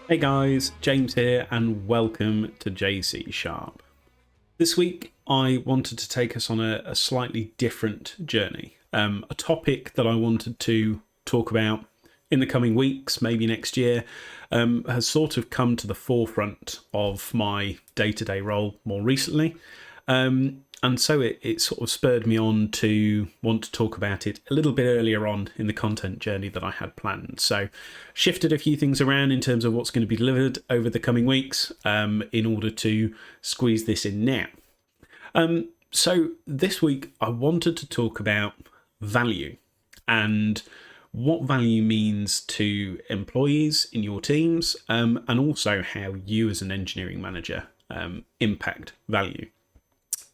Hey guys, James here, and welcome to JC Sharp. This week, I wanted to take us on a slightly different journey, a topic that I wanted to talk about in the coming weeks, maybe next year, has sort of come to the forefront of my day-to-day role more recently. And so it sort of spurred me on to want to talk about it a little bit earlier on in the content journey that I had planned. So shifted a few things around in terms of what's going to be delivered over the coming weeks in order to squeeze this in now. So this week I wanted to talk about value and what value means to employees in your teams, and also how you as an engineering manager impact value.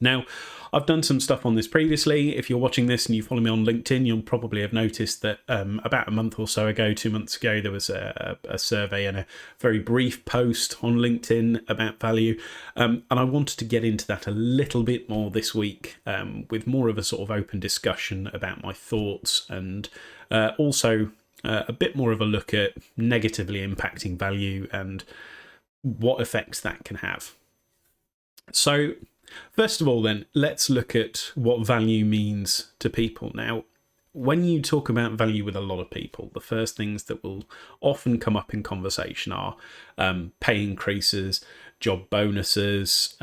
Now, I've done some stuff on this previously. If you're watching this and you follow me on LinkedIn, you'll probably have noticed that about a month or so ago, 2 months ago, there was a survey and a very brief post on LinkedIn about value. And I wanted to get into that a little bit more this week with more of a sort of open discussion about my thoughts and also a bit more of a look at negatively impacting value and what effects that can have. So, first of all, then, let's look at what value means to people. Now, when you talk about value with a lot of people, the first things that will often come up in conversation are pay increases, job bonuses,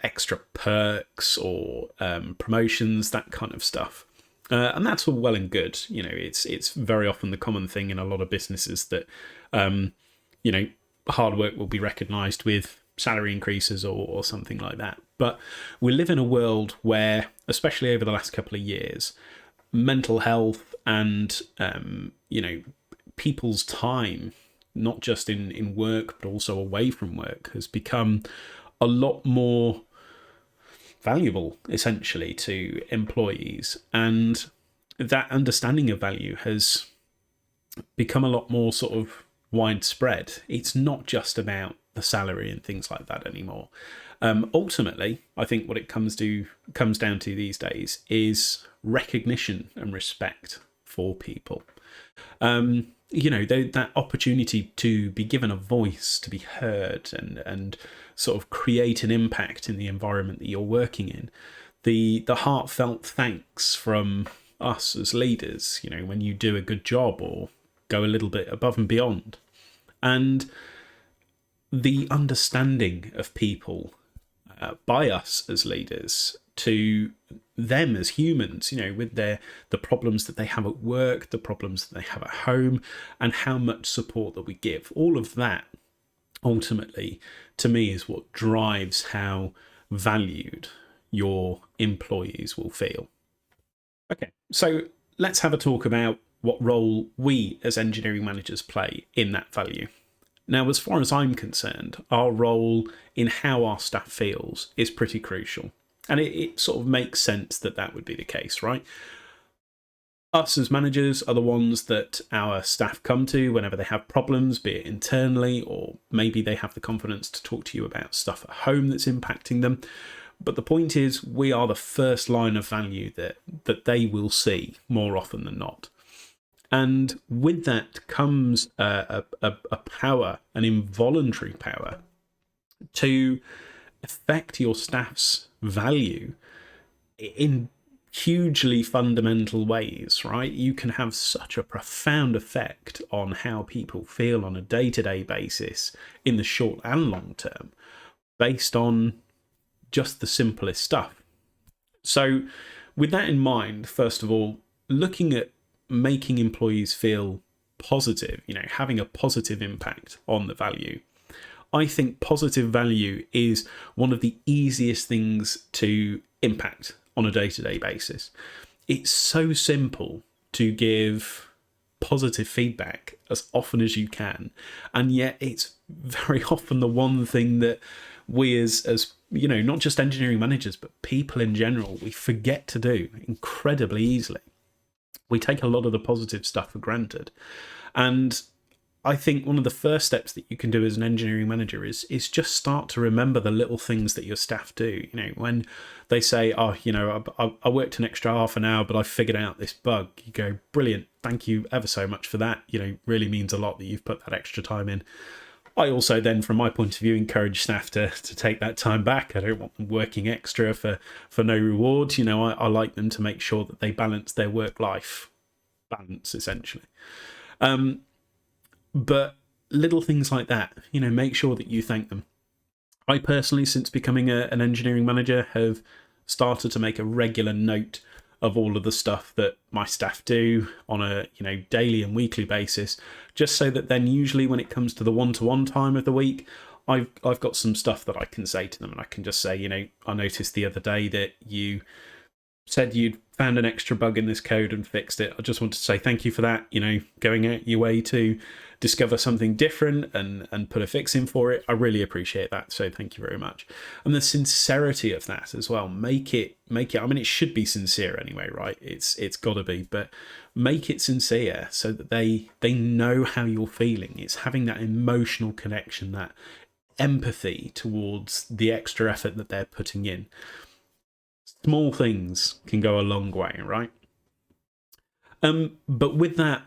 extra perks or promotions, that kind of stuff. And that's all well and good. You know, it's very often the common thing in a lot of businesses that, hard work will be recognised with salary increases or something like that. But we live in a world where, especially over the last couple of years, mental health and, people's time, not just in work, but also away from work, has become a lot more valuable, essentially, to employees. And that understanding of value has become a lot more sort of widespread. It's not just about the salary and things like that anymore. Ultimately, I think what it comes down to these days is recognition and respect for people. That opportunity to be given a voice, to be heard, and sort of create an impact in the environment that you're working in. The heartfelt thanks from us as leaders, when you do a good job or go a little bit above and beyond. And the understanding of people by us as leaders to them as humans, with the problems that they have at work, the problems that they have at home, and how much support that we give. All of that, ultimately, to me, is what drives how valued your employees will feel. Okay, so let's have a talk about what role we as engineering managers play in that value. Now, as far as I'm concerned, our role in how our staff feels is pretty crucial. And it sort of makes sense that would be the case, right? Us as managers are the ones that our staff come to whenever they have problems, be it internally, or maybe they have the confidence to talk to you about stuff at home that's impacting them. But the point is, we are the first line of value that they will see more often than not. And with that comes a power, an involuntary power, to affect your staff's value in hugely fundamental ways, right? You can have such a profound effect on how people feel on a day-to-day basis in the short and long term based on just the simplest stuff. So with that in mind, first of all, looking at making employees feel positive, having a positive impact on the value. I think positive value is one of the easiest things to impact on a day-to-day basis. It's so simple to give positive feedback as often as you can, and yet it's very often the one thing that we as not just engineering managers, but people in general, we forget to do incredibly easily. We take a lot of the positive stuff for granted. And I think one of the first steps that you can do as an engineering manager is just start to remember the little things that your staff do. When they say, I worked an extra half an hour, but I figured out this bug, you go, brilliant, thank you ever so much for that. Really means a lot that you've put that extra time in. I also then, from my point of view, encourage staff to take that time back. I don't want them working extra for no reward. I like them to make sure that they balance their work-life balance, essentially. But little things like that, make sure that you thank them. I personally, since becoming an engineering manager, have started to make a regular note of all of the stuff that my staff do on a daily and weekly basis, just so that then usually when it comes to the one-to-one time of the week, I've got some stuff that I can say to them, and I can just say, I noticed the other day that you said you'd found an extra bug in this code and fixed it. I just want to say thank you for that, going out your way to discover something different and put a fix in for it. I really appreciate that, so thank you very much. And the sincerity of that as well, make it, I mean, it should be sincere anyway, right? It's got to be, but make it sincere so that they know how you're feeling. It's having that emotional connection, that empathy towards the extra effort that they're putting in. Small things can go a long way, right? But with that,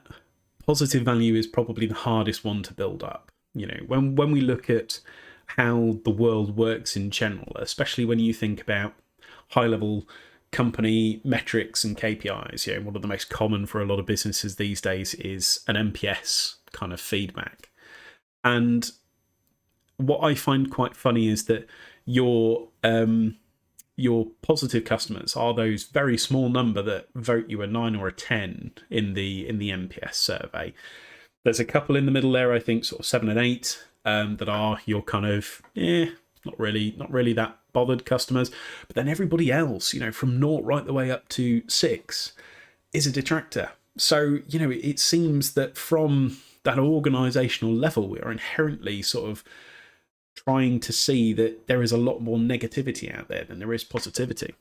positive value is probably the hardest one to build up. When we look at how the world works in general, especially when you think about high-level company metrics and KPIs, one of the most common for a lot of businesses these days is an NPS kind of feedback. And what I find quite funny is that your positive customers are those very small number that vote you a 9 or a 10 in the NPS survey. There's a couple in the middle there, I think, sort of 7 and 8, that are your kind of not really that bothered customers. But then everybody else, from 0 right the way up to 6, is a detractor. So it seems that from that organisational level, we are inherently sort of trying to see that there is a lot more negativity out there than there is positivity.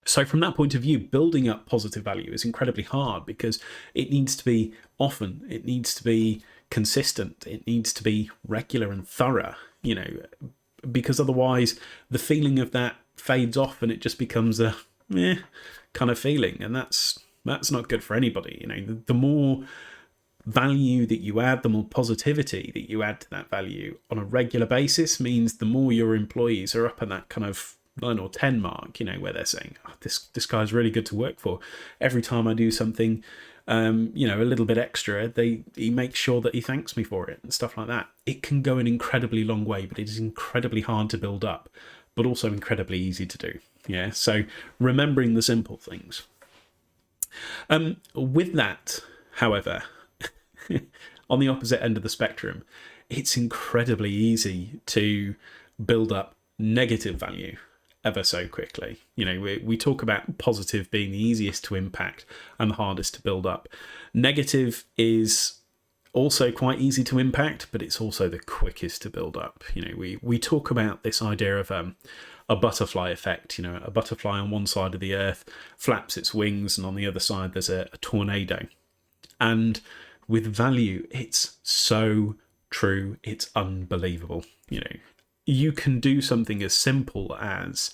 So from that point of view, building up positive value is incredibly hard because it needs to be often, it needs to be consistent, it needs to be regular and thorough, because otherwise the feeling of that fades off and it just becomes a kind of feeling, and that's not good for anybody. The more value that you add, the more positivity that you add to that value on a regular basis means the more your employees are up at that kind of 9 or 10 mark, where they're saying, oh, this guy's really good to work for. Every time I do something, a little bit extra, he makes sure that he thanks me for it and stuff like that. It can go an incredibly long way, but it is incredibly hard to build up, but also incredibly easy to do. Yeah. So remembering the simple things. With that, however, on the opposite end of the spectrum, it's incredibly easy to build up negative value ever so quickly. We talk about positive being the easiest to impact and the hardest to build up. Negative is also quite easy to impact, but it's also the quickest to build up. We talk about this idea of a butterfly effect. A butterfly on one side of the earth flaps its wings, and on the other side there's a tornado. And with value, it's so true, it's unbelievable. You can do something as simple as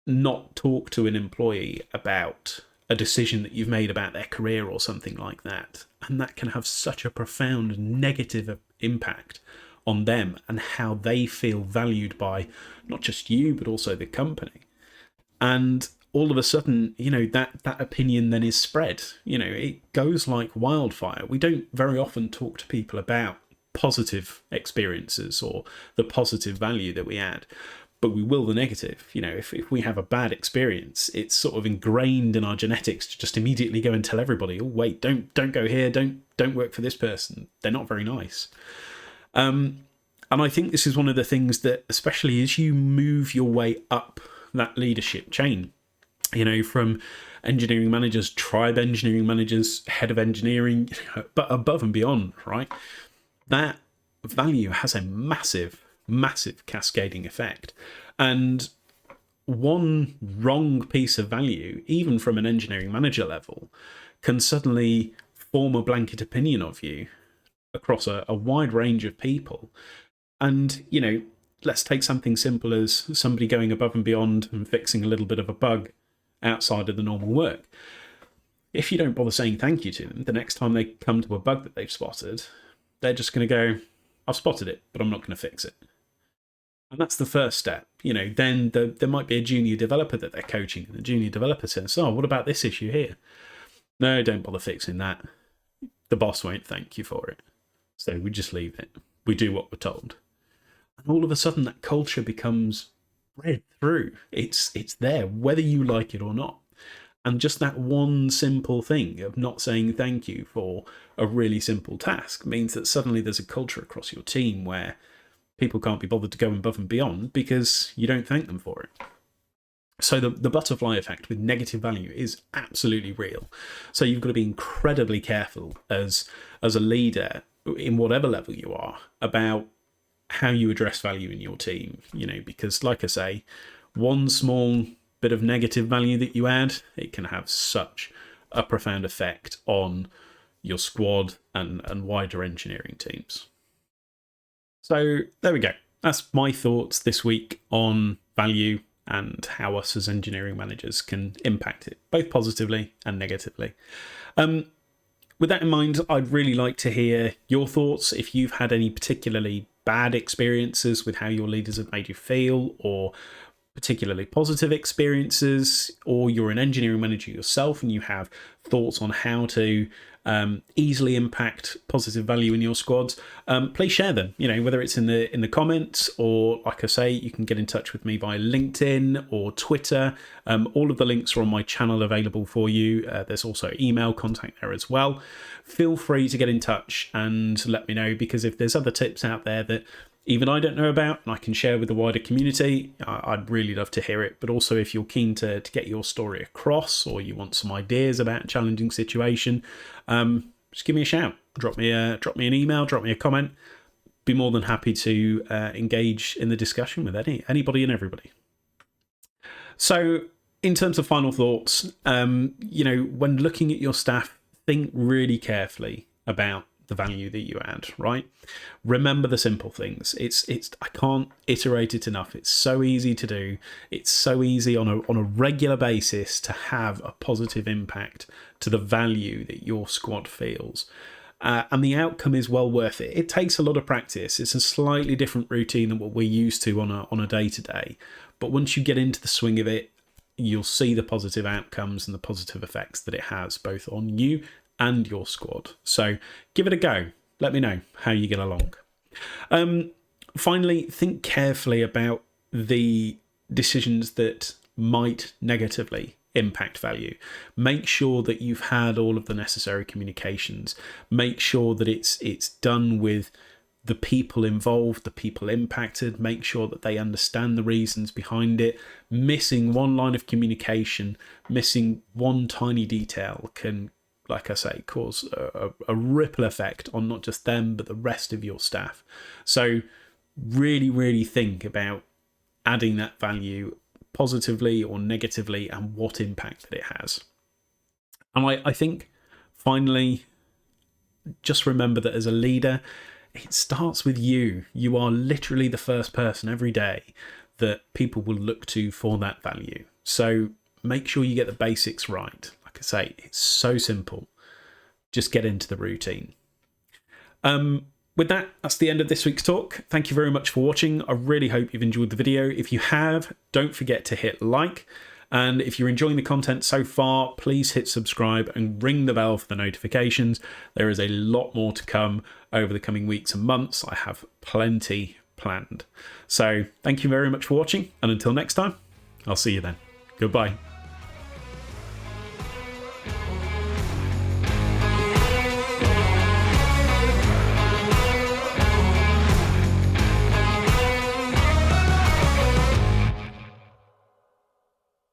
not talk to an employee about a decision that you've made about their career or something like that, and that can have such a profound negative impact on them and how they feel valued by not just you but also the company. And all of a sudden, that opinion then is spread. It goes like wildfire. We don't very often talk to people about positive experiences or the positive value that we add, but we will the negative. If we have a bad experience, it's sort of ingrained in our genetics to just immediately go and tell everybody, oh wait, don't go here, don't work for this person, they're not very nice. And I think this is one of the things that, especially as you move your way up that leadership chain, from engineering managers, tribe engineering managers, head of engineering, but above and beyond, right? That value has a massive, massive cascading effect. And one wrong piece of value, even from an engineering manager level, can suddenly form a blanket opinion of you across a wide range of people. And, let's take something simple as somebody going above and beyond and fixing a little bit of a bug outside of the normal work. If you don't bother saying thank you to them, the next time they come to a bug that they've spotted, they're just going to go, I've spotted it, but I'm not going to fix it. And that's the first step. Then there might be a junior developer that they're coaching, and the junior developer says, oh, what about this issue here? No, don't bother fixing that. The boss won't thank you for it. So we just leave it. We do what we're told. And all of a sudden that culture becomes bred through. It's there, whether you like it or not. And just that one simple thing of not saying thank you for a really simple task means that suddenly there's a culture across your team where people can't be bothered to go above and beyond because you don't thank them for it. So the butterfly effect with negative value is absolutely real. So you've got to be incredibly careful as a leader in whatever level you are about how you address value in your team, because like I say, one small bit of negative value that you add, it can have such a profound effect on your squad and wider engineering teams. So there we go. That's my thoughts this week on value and how us as engineering managers can impact it, both positively and negatively. With that in mind, I'd really like to hear your thoughts. If you've had any particularly bad experiences with how your leaders have made you feel, or particularly positive experiences, or you're an engineering manager yourself and you have thoughts on how to easily impact positive value in your squads, please share them. Whether it's in the comments, or like I say, you can get in touch with me via LinkedIn or Twitter. All of the links are on my channel available for you. There's also email contact there as well. Feel free to get in touch and let me know, because if there's other tips out there that even I don't know about and I can share with the wider community, I'd really love to hear it. But also, if you're keen to get your story across, or you want some ideas about a challenging situation, just give me a shout. Drop me an email, drop me a comment. Be more than happy to engage in the discussion with anybody and everybody. So in terms of final thoughts, when looking at your staff, think really carefully about the value that you add, right? Remember the simple things. It's I can't iterate it enough. It's so easy to do. It's so easy on a regular basis to have a positive impact to the value that your squad feels. And the outcome is well worth it. It takes a lot of practice. It's a slightly different routine than what we're used to on a day-to-day. But once you get into the swing of it, you'll see the positive outcomes and the positive effects that it has, both on you and your squad. So give it a go. Let me know how you get along. Finally, think carefully about the decisions that might negatively impact value. Make sure that you've had all of the necessary communications. Make sure that it's done with the people involved, the people impacted. Make sure that they understand the reasons behind it. Missing one line of communication, missing one tiny detail can, like I say, cause a ripple effect on not just them, but the rest of your staff. So really, really think about adding that value positively or negatively and what impact that it has. And I think, finally, just remember that as a leader, it starts with you. You are literally the first person every day that people will look to for that value. So make sure you get the basics right. Like I say, it's so simple. Just get into the routine. With that, that's the end of this week's talk. Thank you very much for watching. I really hope you've enjoyed the video. If you have, don't forget to hit like. And if you're enjoying the content so far, please hit subscribe and ring the bell for the notifications. There is a lot more to come over the coming weeks and months. I have plenty planned. So thank you very much for watching. And until next time, I'll see you then. Goodbye.